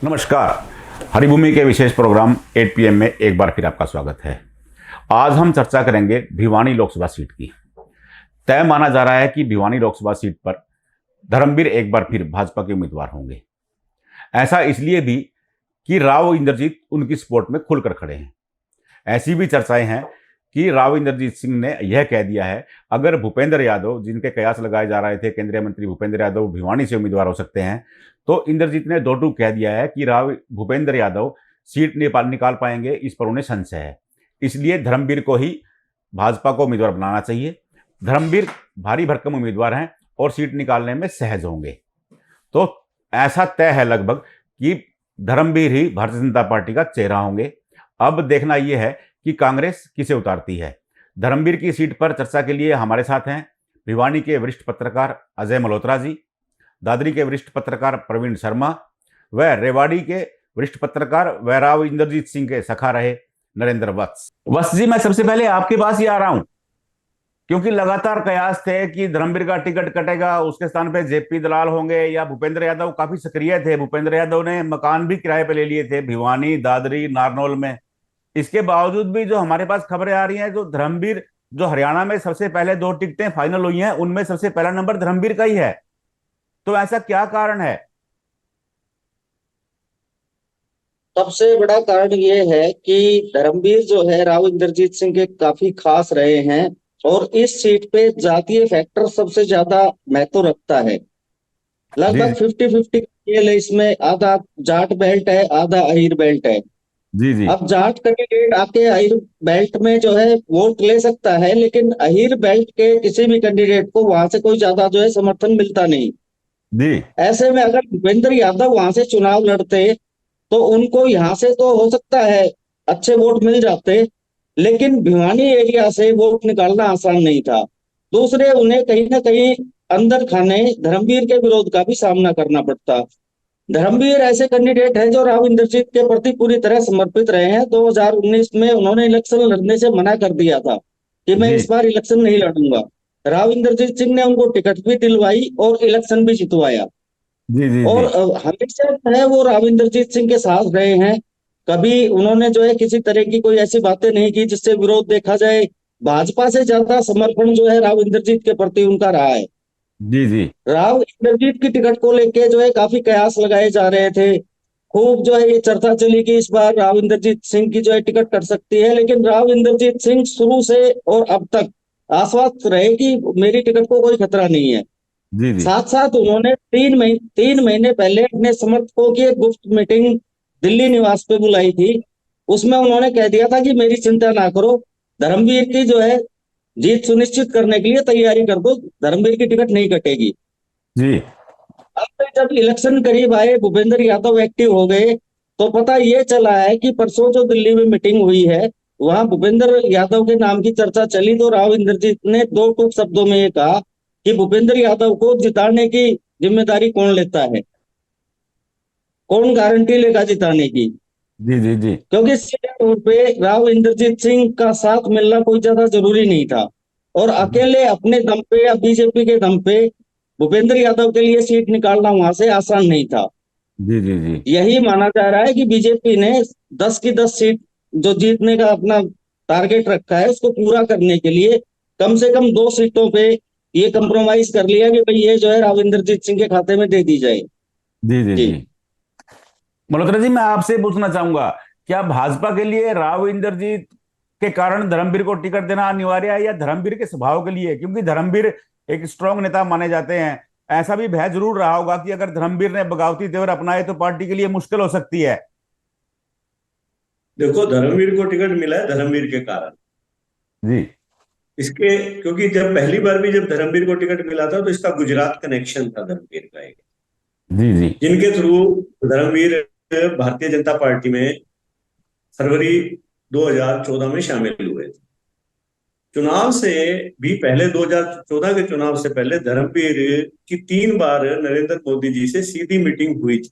नमस्कार। हरिभूमि के विशेष programme 8 PM में एक बार फिर आपका स्वागत है। आज हम चर्चा करेंगे भिवानी लोकसभा सीट की। तय माना जा रहा है कि भिवानी लोकसभा सीट पर धर्मवीर एक बार फिर भाजपा के उम्मीदवार होंगे। ऐसा इसलिए भी कि राव इंद्रजीत उनकी सपोर्ट में खुलकर खड़े हैं। ऐसी भी चर्चाएं हैं कि राव इंद्रजीत सिंह ने यह कह दिया है, अगर भूपेंद्र यादव, जिनके कयास लगाए जा रहे थे केंद्रीय मंत्री भूपेंद्र यादव भिवानी से उम्मीदवार हो सकते हैं, तो इंद्रजीत ने दो टूक कह दिया है कि राव भूपेंद्र यादव सीट निकाल पाएंगे, इस पर उन्हें संशय है। इसलिए धर्मवीर को ही भाजपा को उम्मीदवार बनाना चाहिए। धर्मवीर भारी भरकम उम्मीदवार हैं और सीट निकालने में सहज होंगे। तो ऐसा तय है लगभग कि धर्मवीर ही भारतीय जनता पार्टी का चेहरा होंगे। अब देखना यह है कि कांग्रेस किसे उतारती है। धर्मवीर की सीट पर चर्चा के लिए हमारे साथ हैं भिवानी के वरिष्ठ पत्रकार अजय मल्होत्रा जी, दादरी के वरिष्ठ पत्रकार प्रवीण शर्मा व रेवाड़ी के वरिष्ठ पत्रकार व राव इंद्रजीत सिंह के सखा रहे नरेंद्र वत्स जी। मैं सबसे पहले आपके पास ही आ रहा हूं क्योंकि लगातार कयास थे कि धर्मवीर का टिकट कटेगा, उसके स्थान पे जेपी दलाल होंगे या भूपेंद्र यादव काफी सक्रिय थे। भूपेंद्र यादव ने मकान भी किराए पे ले लिए थे भिवानी, दादरी, नारनौल में। इसके बावजूद भी जो हमारे पास खबरें आ रही हैं, जो धर्मवीर, जो हरियाणा में सबसे पहले 2 टिकटें फाइनल हुई हैं, उनमें सबसे पहला नंबर धर्मवीर का ही है। तो ऐसा क्या कारण है? सबसे बड़ा कारण ये है कि धर्मवीर जो है राव इंद्रजीत सिंह के काफी खास रहे हैं और इस सीट पे जातीय फैक्टर सबसे ज्यादा महत्व रखता है। जी लगभग 50-50 खेल है इसमें। आधा जाट बेल्ट है, आधा अहीर बेल्ट है। जी जी अब जाट कैंडिडेट आके अहीर बेल्ट में जो है वोट ले सकता है, लेकिन अहीर बेल्ट के किसी भी कैंडिडेट को वहां से कोई ज्यादा जो है समर्थन मिलता नहीं। जी ऐसे में अगर भूपेंद्र यादव वहां से चुनाव लड़ते तो उनको यहाँ से तो हो सकता है अच्छे वोट मिल जाते, लेकिन भिवानी एरिया से वोट निकालना आसान नहीं था। दूसरे, उन्हें कहीं ना कहीं अंदर खाने धर्मवीर के विरोध का भी सामना करना पड़ता। धर्मवीर ऐसे कैंडिडेट हैं जो राव इंद्रजीत के प्रति पूरी तरह समर्पित रहे हैं। 2019 में उन्होंने इलेक्शन लड़ने से मना कर दिया था कि मैं जी इस बार इलेक्शन नहीं लड़ूंगा। राव इंद्रजीत सिंह ने उनको टिकट भी दिलवाई और इलेक्शन भी जितवाया। जी जी और जी हमेशा जो है वो राव इंद्रजीत सिंह के साथ रहे हैं। कभी उन्होंने जो है किसी तरह की कोई ऐसी बातें नहीं की जिससे विरोध देखा जाए। भाजपा से ज्यादा समर्पण जो है राव इंद्रजीत के प्रति उनका रहा है। जी जी राव इंद्रजीत की टिकट को लेके जो है काफी कयास लगाए जा रहे थे। खूब जो है ये चर्चा चली कि इस बार राव इंद्रजीत सिंह की जो है टिकट कट सकती है, लेकिन राव इंद्रजीत सिंह शुरू से और अब तक आश्वस्त रहे कि मेरी टिकट को कोई खतरा नहीं है। जी जी साथ साथ उन्होंने 3 महीने पहले अपने समर्थकों की एक गुप्त मीटिंग दिल्ली निवास पे बुलाई थी। उसमें उन्होंने कह दिया था कि मेरी चिंता ना करो, धर्मवीर की जो है जीत सुनिश्चित करने के लिए तैयारी कर दो, धर्मवीर की टिकट नहीं कटेगी। जी अब जब इलेक्शन करीब आए, भूपेंद्र यादव एक्टिव हो गए, तो पता ये चला है कि परसों जो दिल्ली में मीटिंग हुई है, वहां भूपेंद्र यादव के नाम की चर्चा चली तो राव इंद्रजीत ने 2 टूक शब्दों में ये कहा कि भूपेंद्र यादव को जिताने की जिम्मेदारी कौन लेता है, कौन गारंटी लेगा जिताने की। जी जी जी क्योंकि सीधे तौर पे राव इंद्रजीत सिंह का साथ मिलना कोई ज्यादा जरूरी नहीं था और अकेले अपने दम पे या बीजेपी के दम पे भूपेंद्र यादव के लिए सीट निकालना वहां से आसान नहीं था। जी जी जी यही माना जा रहा है कि बीजेपी ने 10 की 10 सीट जो जीतने का अपना टारगेट रखा है, उसको पूरा करने के लिए कम से कम 2 सीटों पे ये कंप्रोमाइज कर लिया कि भाई ये जो है राव इंद्रजीत सिंह के खाते में दे दी जाए। जी जी जी। जी मल्होत्रा जी, मैं आपसे पूछना चाहूंगा, क्या भाजपा के लिए राव इंद्रजीत के कारण धर्मवीर को टिकट देना अनिवार्य है या धर्मवीर के स्वभाव के लिए? क्योंकि धर्मवीर एक स्ट्रांग नेता माने जाते हैं। ऐसा भी भय जरूर रहा होगा कि अगर धर्मवीर ने बगावती तेवर अपनाए तो पार्टी के लिए मुश्किल हो सकती है। देखो, धर्मवीर को टिकट मिला है धर्मवीर के कारण। जी इसके क्योंकि जब पहली बार भी जब धर्मवीर को टिकट मिला था तो इसका गुजरात कनेक्शन था धर्मवीर का एक, जी जी जिनके थ्रू धर्मवीर भारतीय जनता पार्टी में फरवरी 2014 में शामिल हुए थे। चुनाव से भी पहले, 2014 के चुनाव से पहले धर्मवीर की 3 बार नरेंद्र मोदी जी से सीधी मीटिंग हुई थी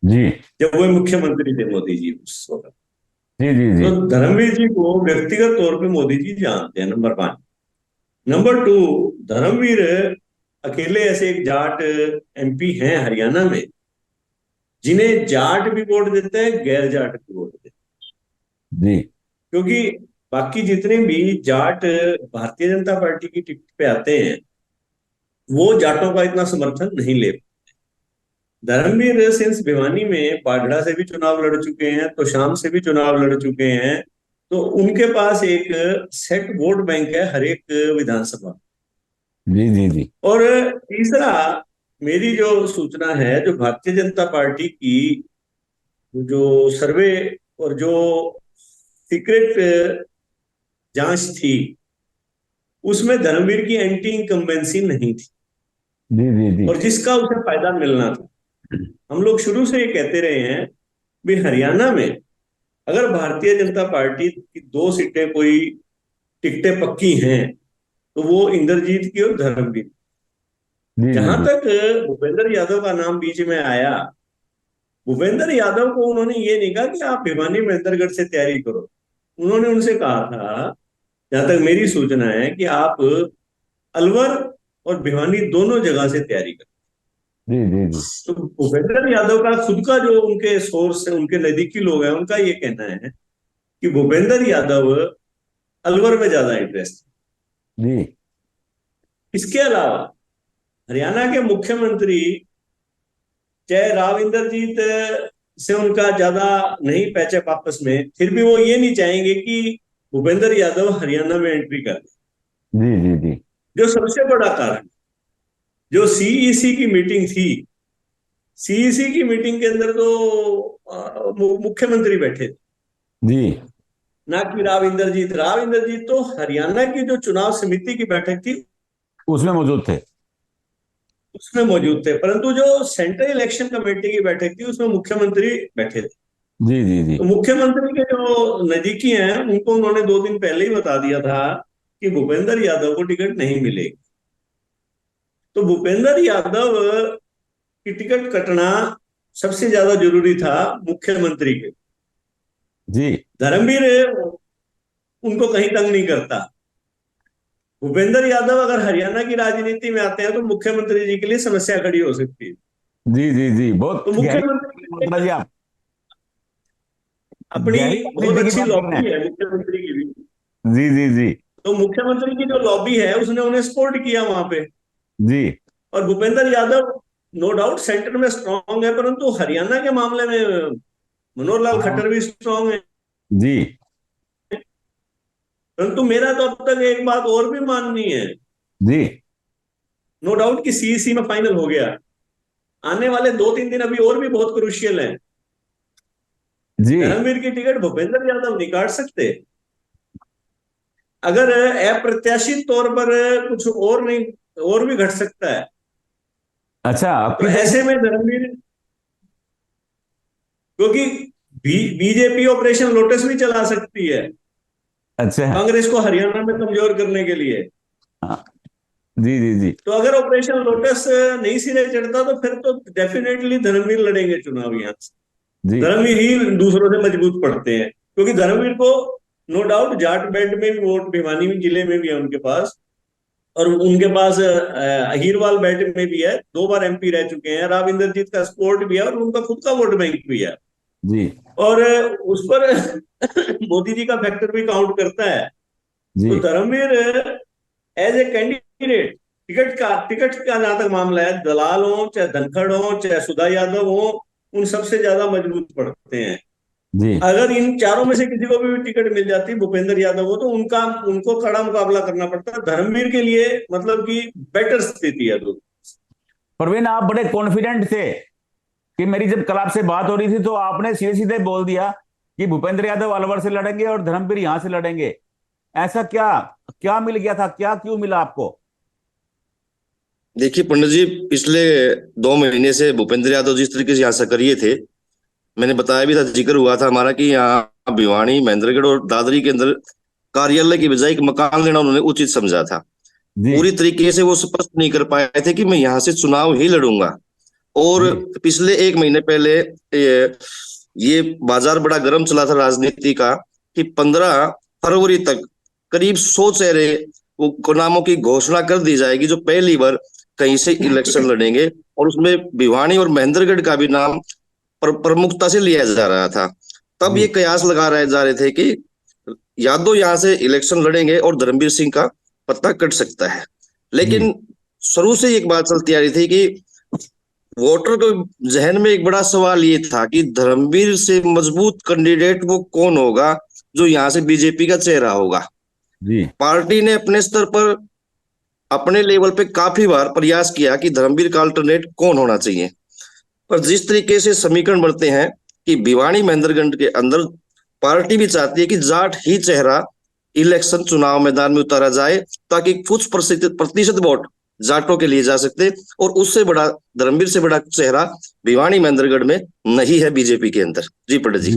जी जब वो मुख्यमंत्री थे, मोदी जी उस वक्त। जी जी जी तो धर्मवीर जी को व्यक्तिगत तौर पे मोदी जी जानते हैं, नंबर 1। नंबर 2, धर्मवीर अकेले ऐसे एक जाट एमपी हैं हरियाणा में जिन्हें जाट भी वोट देते हैं, गैर जाट भी वोट देते हैं। जी क्योंकि बाकी जितने भी जाट भारतीय जनता पार्टी की टिकट पे आते हैं, वो जाटों का इतना समर्थन नहीं ले। धर्मवीर सिंह भिवानी में पागड़ा से भी चुनाव लड़ चुके हैं, तो शाम से भी चुनाव लड़ चुके हैं, तो उनके पास एक सेट वोट बैंक है हर एक विधानसभा। जी जी जी और तीसरा, मेरी जो सूचना है, जो भारतीय जनता पार्टी की जो सर्वे और जो सीक्रेट जांच थी, उसमें धर्मवीर की एंटी इनकम्बेंसी नहीं थी, जी जी जी और जिसका उसे फायदा मिलना था। हम लोग शुरू से ये कहते रहे हैं भी हरियाणा में अगर भारतीय जनता पार्टी की 2 सीटें कोई टिकटें पक्की हैं, तो वो इंद्रजीत की और धर्मवीर। जी जी जहां जी तक भूपेंद्र यादव का नाम बीच में आया, भूपेंद्र यादव को उन्होंने ये नहीं कहा कि आप भिवानी महेंद्रगढ़ से तैयारी करो। उन्होंने उनसे कहा था, जहां तक मेरी सूचना है, कि आप अलवर और भिवानी दोनों जगह से तैयारी करो। जी जी जी तो भूपेंद्र यादव का खुद का जो उनके सोर्स है, उनके नजदीकी लोग हैं, उनका ये कहना है कि भूपेंद्र यादव अलवर में ज्यादा इंटरेस्ट है। जी इसके अलावा हरियाणा के मुख्यमंत्री, चाहे राव इंद्रजीत से उनका ज्यादा नहीं पैचअप आपस में, फिर भी वो ये नहीं चाहेंगे कि भूपेंद्र यादव हरियाणा में एंट्री कर दे। जी जी जी जो सबसे बड़ा कारण, जो सीईसी की मीटिंग थी, सीईसी की मीटिंग के अंदर तो मुख्यमंत्री बैठे थे, जी ना कि राव इंद्रजीत। राव इंद्रजीत तो हरियाणा की जो चुनाव समिति की बैठक थी उसमें मौजूद थे। उसमें मौजूद थे, परंतु जो सेंट्रल इलेक्शन कमेटी की बैठक थी उसमें मुख्यमंत्री बैठे थे। जी जी जी तो मुख्यमंत्री के जो नजदीकी हैं, उनको उन्होंने 2 दिन पहले ही बता दिया था कि भूपेंद्र यादव को टिकट नहीं मिलेगी। तो भूपेंद्र यादव की टिकट कटना सबसे ज्यादा जरूरी था मुख्यमंत्री के। जी धर्मवीर उनको कहीं तंग नहीं करता। भूपेंद्र यादव अगर हरियाणा की राजनीति में आते हैं तो मुख्यमंत्री जी के लिए समस्या खड़ी हो सकती है। जी जी जी तो बहुत गहरी मुख्यमंत्री बात जी, आप अपनी गहरी बहुत राजनीति की अच्छी बात कर रहे लॉबी हैं। है मुख्यमंत्री की भी। जी जी जी तो मुख्यमंत्री की जो लॉबी है उसने उन्हें सपोर्ट किया वहां पे। जी और Bhupendra Yadav no doubt centre में स्ट्रांग है, परंतु हरियाणा के मामले में मनोहर लाल हाँ खट्टर भी स्ट्रांग है। जी परंतु मेरा तो अब तक एक बात और भी माननी है। जी नो डाउट कि सीईसी में फाइनल हो गया, आने वाले 2-3 दिन अभी और भी बहुत क्रुशियल हैं। जी धर्मवीर की टिकट भूपेंद्र यादव नहीं काट सकते। अगर अप्रत्याशित तौर पर कुछ और नहीं, और भी घट सकता है, अच्छा तो आपकी ऐसे में धर्मवीर, क्योंकि बीजेपी ऑपरेशन लोटस भी चला सकती है अच्छा कांग्रेस को हरियाणा में कमजोर करने के लिए। हाँ, जी जी जी तो अगर ऑपरेशन लोटस नहीं सिरे चढ़ता, तो फिर तो डेफिनेटली धर्मवीर लड़ेंगे चुनाव यहां से। जी धर्मवीर ही दूसरों से मजबूत पड़ते हैं, क्योंकि धर्मवीर को नो डाउट जाट बेल्ट में भी वोट, भिवानी जिले में भी है उनके पास, और उनके पास अहीरवाल बेल्ट में भी है, 2 बार एमपी रह चुके हैं, राव इंद्रजीत का सपोर्ट भी है, और उनका खुद का वोट बैंक भी है। जी और उस पर मोदी जी का फैक्टर भी काउंट करता है। तो जी Dharmveer as a candidate, ticket का जहां तक मामला है, दलाल हो चाहे धनखड़ हो चाहे सुधा यादव हो, उन सबसे ज्यादा मजबूत पड़ते हैं। जी अगर इन चारों में से किसी को भी टिकट मिल जाती भूपेंद्र यादव को, तो उनको कड़ा मुकाबला करना पड़ता है। धर्मवीर के लिए मतलब कि बेटर स्थिति है। तो परवीन आप बड़े कॉन्फिडेंट थे कि मेरी जब कल आपसे बात हो रही थी तो आपने सीधे सीधे बोल दिया कि भूपेंद्र यादव अलवर से लड़ेंगे और धर्मवीर यहां से लड़ेंगे। ऐसा क्या क्या मिल गया था, क्या क्यों मिला आपको? देखिए पंडित जी, पिछले 2 महीने से भूपेंद्र यादव जिस तरीके से यहाँ सक्रिय थे, मैंने बताया भी था, जिक्र हुआ था हमारा कि यहाँ भिवानी, महेंद्रगढ़ और दादरी के अंदर कार्यालय की बजाय एक मकान लेना उन्होंने उचित समझा था। जी पूरी तरीके से वो स्पष्ट नहीं कर पाए थे कि मैं यहाँ से चुनाव ही लड़ूंगा। और जी पिछले 1 महीने पहले ये बाजार बड़ा गर्म चला था राजनीति का, कि 15 फरवरी तक करीब 100 चेहरे वो नामों की घोषणा कर दी जाएगी जो पहली बार कहीं से इलेक्शन लड़ेंगे, और उसमें भिवानी और महेंद्रगढ़ का भी नाम प्रमुखता से लिया जा रहा था। तब ये कयास लगा रहे जा रहे थे कि यादव यहाँ से इलेक्शन लड़ेंगे और धर्मवीर सिंह का पत्ता कट सकता है। लेकिन शुरू से एक बात चलती आ रही थी कि वोटर के जहन में एक बड़ा सवाल ये था कि धर्मवीर से मजबूत कैंडिडेट वो कौन होगा जो यहाँ से बीजेपी का चेहरा होगा। जी पार्टी ने अपने स्तर पर अपने लेवल पे काफी बार प्रयास किया कि धर्मवीर का अल्टरनेट कौन होना चाहिए, पर जिस तरीके से समीकरण बढ़ते हैं कि भिवानी महेंद्रगढ़ के अंदर पार्टी भी चाहती है कि जाट ही चेहरा इलेक्शन चुनाव मैदान में उतारा जाए ताकि कुछ प्रतिशत वोट जाटों के लिए जा सकते, और उससे बड़ा धर्मवीर से बड़ा चेहरा भिवानी महेंद्रगढ़ में नहीं है बीजेपी के अंदर। जी पंडित जी,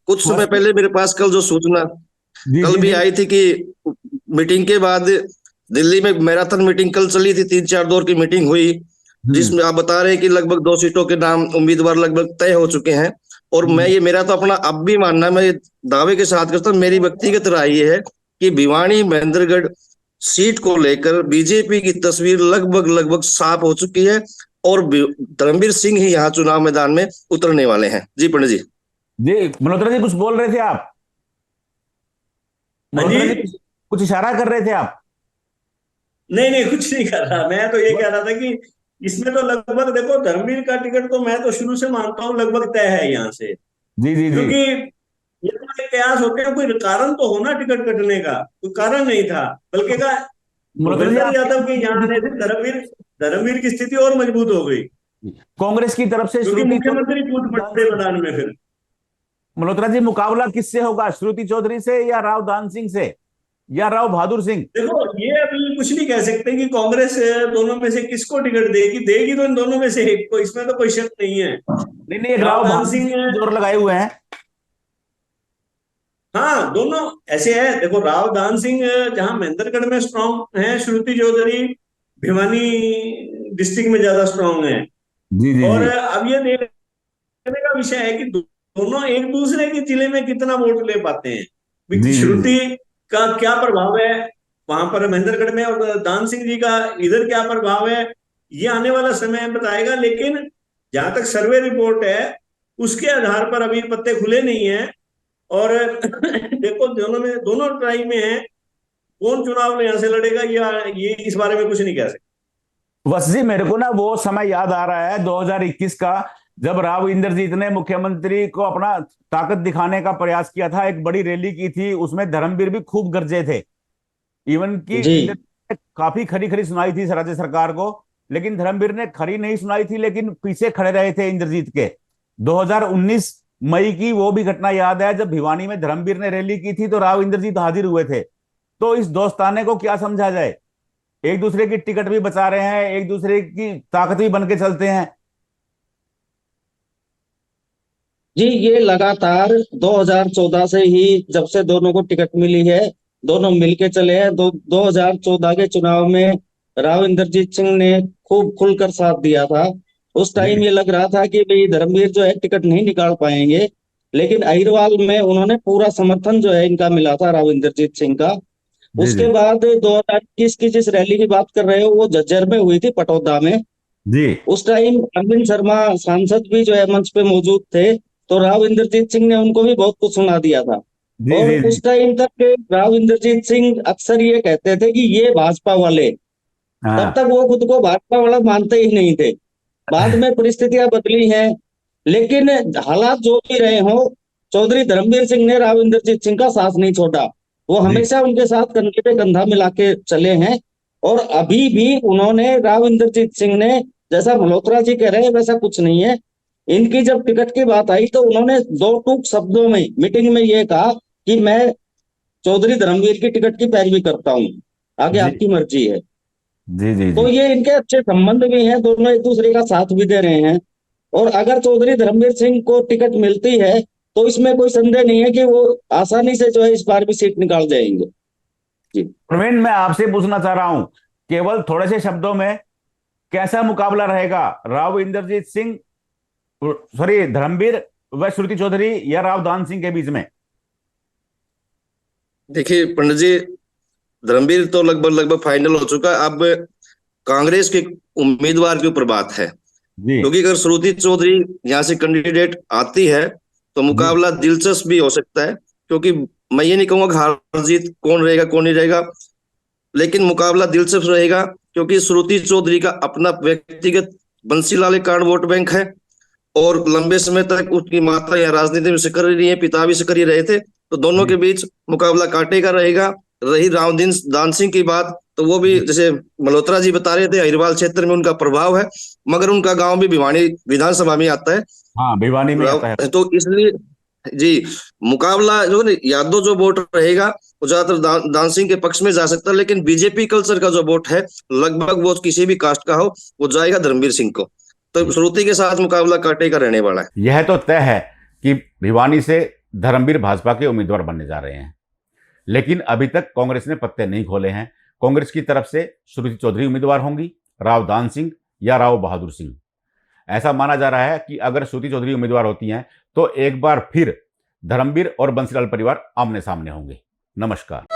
कुछ समय पहले मेरे पास कल जो सूचना कल भी आई थी कि मीटिंग के बाद दिल्ली में मैराथन मीटिंग कल चली थी, 3-4 दौर की मीटिंग हुई, जिसमें आप बता रहे हैं कि लगभग 2 सीटों के नाम उम्मीदवार लगभग तय हो चुके हैं। और मेरा तो अपना अब भी मानना है, मैं ये दावे के साथ करता हूँ, मेरी व्यक्तिगत राय ये है कि भिवानी महेंद्रगढ़ सीट को लेकर बीजेपी की तस्वीर लगभग साफ हो चुकी है और धर्मवीर सिंह ही यहाँ चुनाव मैदान में उतरने वाले हैं। जी पंडित जी। जी मल्होत्रा जी, कुछ बोल रहे थे आप? मल्होत्रा जी कुछ इशारा कर रहे थे आप? नहीं कुछ नहीं कर रहा, मैं तो ये कह रहा था कि इसमें तो लगभग देखो धर्मवीर का टिकट तो मैं तो शुरू से मानता हूँ लगभग तय है यहाँ से। जी जी क्योंकि जी ये तो एक कयास होते हैं, कोई कारण तो होना टिकट कटने का, कोई कारण नहीं था, बल्कि का भूपेंद्र यादव के यहाँ आने से धर्मवीर की स्थिति और मजबूत हो गई। कांग्रेस की तरफ से क्योंकि मुख्यमंत्री कूद पड़ते मैदान में। फिर मल्होत्रा जी, मुकाबला किससे होगा? श्रुति चौधरी से या राव दान सिंह से या राव बहादुर सिंह? देखो ये अभी कुछ नहीं कह सकते कि कांग्रेस दोनों में से किसको टिकट देगी तो इन दोनों में से एक को, इसमें तो कोई शक नहीं है। नहीं, राव बहादुर सिंह जोर लगाए हुए हैं। हाँ दोनों ऐसे है, देखो राव दान सिंह जहां महेंद्रगढ़ में स्ट्रांग है, श्रुति चौधरी भिवानी डिस्ट्रिक्ट में ज्यादा स्ट्रांग है। जी जी और जी। अब ये देखने का विषय है कि दोनों एक दूसरे के जिले में कितना वोट ले पाते हैं। श्रुति का क्या प्रभाव है वहां पर महेंद्रगढ़ में, और दान सिंह जी का इधर क्या प्रभाव है, ये आने वाला समय बताएगा। लेकिन जहां तक सर्वे रिपोर्ट है उसके आधार पर अभी पत्ते खुले नहीं है। और देखो दोनों ट्राई में है, कौन चुनाव में यहां से लड़ेगा या ये इस बारे में कुछ नहीं कह सकते। बस जी, मेरे को ना वो समय याद आ रहा है 2021 का, जब राव इंद्रजीत ने मुख्यमंत्री को अपना ताकत दिखाने का प्रयास किया था, एक बड़ी रैली की थी, उसमें धर्मवीर भी खूब गरजे थे। इवन की काफी खरी खरी सुनाई थी राज्य सरकार को, लेकिन धर्मवीर ने खरी नहीं सुनाई थी, लेकिन पीछे खड़े रहे थे इंद्रजीत के। 2019 मई की वो भी घटना याद है, जब भिवानी में धर्मवीर ने रैली की थी तो राव इंद्रजीत हाजिर हुए थे। तो इस दोस्ताने को क्या समझा जाए? एक दूसरे की टिकट भी बचा रहे हैं, एक दूसरे की ताकत भी बन के चलते हैं। जी ये लगातार 2014 से ही, जब से दोनों को टिकट मिली है, दोनों मिलके चले हैं। 2014 के चुनाव में राव इंद्रजीत सिंह ने खूब खुलकर साथ दिया था। उस टाइम ये लग रहा था कि भाई धर्मवीर जो है टिकट नहीं निकाल पाएंगे, लेकिन अहिरवाल में उन्होंने पूरा समर्थन जो है इनका मिला था, राव इंद्रजीत सिंह का। उसके बाद 2021 की जिस रैली की बात कर रहे हो वो झज्जर में हुई थी, पटौदा में। जी उस टाइम अरविंद शर्मा सांसद भी जो है मंच पे मौजूद थे, तो राव इंद्रजीत सिंह ने उनको भी बहुत कुछ सुना दिया था। और उस टाइम तक राव इंद्रजीत सिंह अक्सर ये कहते थे कि ये भाजपा वाले, तब तक वो खुद को भाजपा वाला मानते ही नहीं थे। बाद में परिस्थितियां बदली हैं, लेकिन हालात जो भी रहे हो, चौधरी धर्मवीर सिंह ने राव इंद्रजीत सिंह का साथ नहीं छोड़ा। वो हमेशा उनके साथ कंधे पे कंधा मिला के चले हैं। और अभी भी उन्होंने, राव इंद्रजीत सिंह ने, जैसा मल्होत्रा जी कह रहे हैं वैसा कुछ नहीं है। इनकी जब टिकट की बात आई तो उन्होंने 2 टूक शब्दों में मीटिंग में ये कहा कि मैं चौधरी धर्मवीर की टिकट की पैरवी करता हूँ, आगे आपकी मर्जी है। जी जी तो ये इनके अच्छे संबंध भी हैं, दोनों एक दूसरे का साथ भी दे रहे हैं। और अगर चौधरी धर्मवीर सिंह को टिकट मिलती है तो इसमें कोई संदेह नहीं है कि वो आसानी से जो है इस बार भी सीट निकाल जाएंगे। जी प्रवीण, मैं आपसे पूछना चाह रहा हूं केवल थोड़े से शब्दों में, कैसा मुकाबला रहेगा राव इंद्रजीत सिंह, सॉरी धर्मवीर व श्रुति चौधरी या राव दान सिंह के बीच में? देखिए पंडित जी, धर्मवीर तो लगभग फाइनल हो चुका है। अब कांग्रेस के उम्मीदवार के ऊपर बात है। जी क्योंकि अगर श्रुति चौधरी यहाँ से कैंडिडेट आती है तो मुकाबला दिलचस्प भी हो सकता है, क्योंकि मैं ये नहीं कहूंगा हार जीत कौन रहेगा कौन नहीं रहेगा, लेकिन मुकाबला दिलचस्प रहेगा, क्योंकि श्रुति चौधरी का अपना व्यक्तिगत बंसीलाल कांड वोट बैंक है और लंबे समय तक उसकी माता या राजनीति में सक्रिय रही है, पिता भी सक्रिय रहे थे, तो दोनों के बीच मुकाबला कांटे का रहेगा। रही रावदीन दान सिंह की बात, तो वो भी जैसे मल्होत्रा जी बता रहे थे अहिरवाल क्षेत्र में उनका प्रभाव है, मगर उनका गांव भी भिवानी विधानसभा में आता है। हाँ, भिवानी में आता है। तो इसलिए जी मुकाबला जो है यादव जो वोट रहेगा वो ज्यादातर दान सिंह के पक्ष में जा सकता है, लेकिन बीजेपी कल्चर का जो वोट है लगभग वो किसी भी कास्ट का हो वो जाएगा धर्मवीर सिंह को। तो श्रुति के साथ मुकाबला कांटे का रहने वाला है। यह तो तय है कि भिवानी से धर्मवीर भाजपा के उम्मीदवार बनने जा रहे हैं, लेकिन अभी तक कांग्रेस ने पत्ते नहीं खोले हैं। कांग्रेस की तरफ से श्रुति चौधरी उम्मीदवार होंगी, राव दान सिंह या राव बहादुर सिंह। ऐसा माना जा रहा है कि अगर श्रुति चौधरी उम्मीदवार होती हैं तो एक बार फिर धर्मवीर और बंसीलाल परिवार आमने सामने होंगे। नमस्कार।